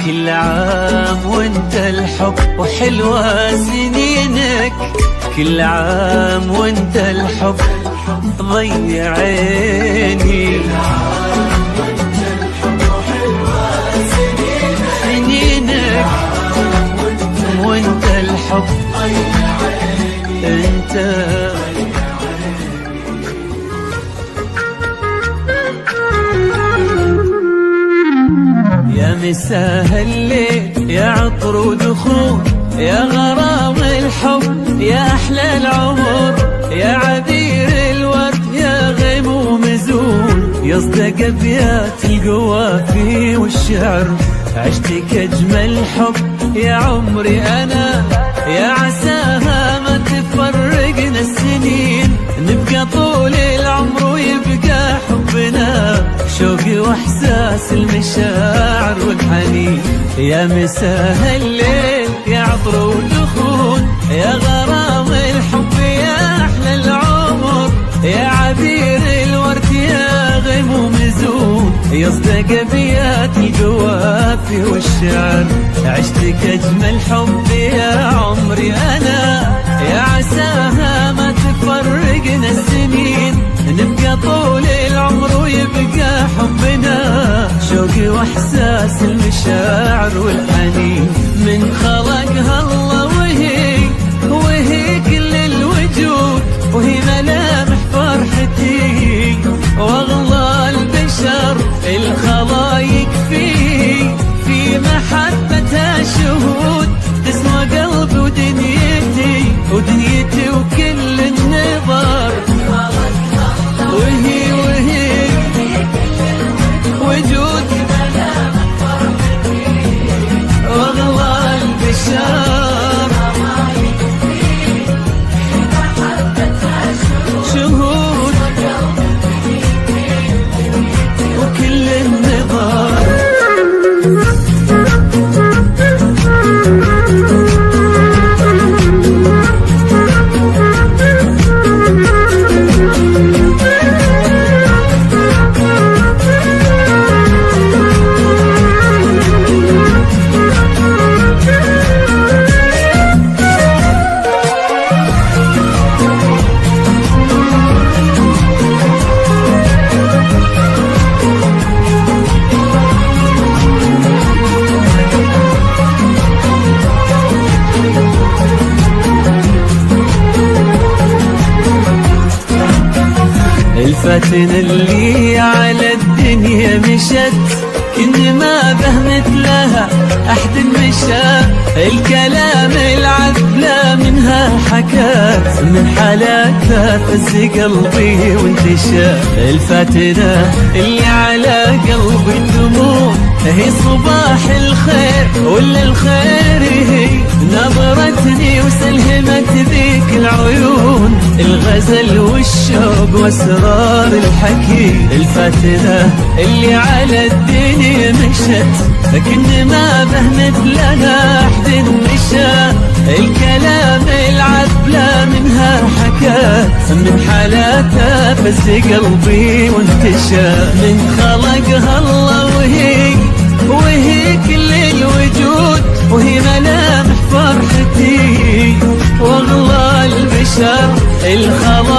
كل عام وانت الحب وحلوة سنينك، كل عام وانت الحب ضيع عيني. سنينك وانت الحب انت. يا مساء الليل يا عطر ودخول، يا غرام الحب يا أحلى العمر، يا عبير الورد يا غيم مزول، يصدق أبيات القوافي والشعر، عشتك أجمل حب يا عمري أنا، يا عساها ما تفرقنا السنين، نبقى طول العمر ويبقى حبنا شوقي واحساس المشاعر والحنين. يا مساء الليل يا عطر ودخول، يا غرام الحب يا احلى العمر، يا عبير الورد يا غيم مزون، يصدق ابيات القوافي والشعر، عشتك اجمل حب يا عمري انا، يا عساها ما تفرقنا السنين، نبقى طول العمر ويبقى حبنا شوقي واحساس المشاعر والحنين. من خلقها الله وهي كل الوجود، وهي ملامح فرحتي واغلى البشر، الخلايق في محبتها شهود، تسوى قلبي ودنيتي وكل النظر، وهي وجود واغلى البشر، شهود وكل النظر. الفاتن اللي على الدنيا مشت، كن ما به مثلها أحد مشى، الكلام العذلة منها حكات، من حالاتها فز قلبي وانتشى. الفاتنة اللي على قلبي تموت، هي صباح الخير ولا الخير، هي نظرتني وسلهمت ذيك العيون، الغزل والشوق واسرار الحكي. الفاتنة اللي على الدنيا مشت، لكن ما به مثلها أحد مشى، الكلام العذلة منها حكات، من حالاتها فز قلبي وانتشى. من خلقها الله وهي كل الوجود، وهي ملامح فرحتي واغلى البشر، الخلاص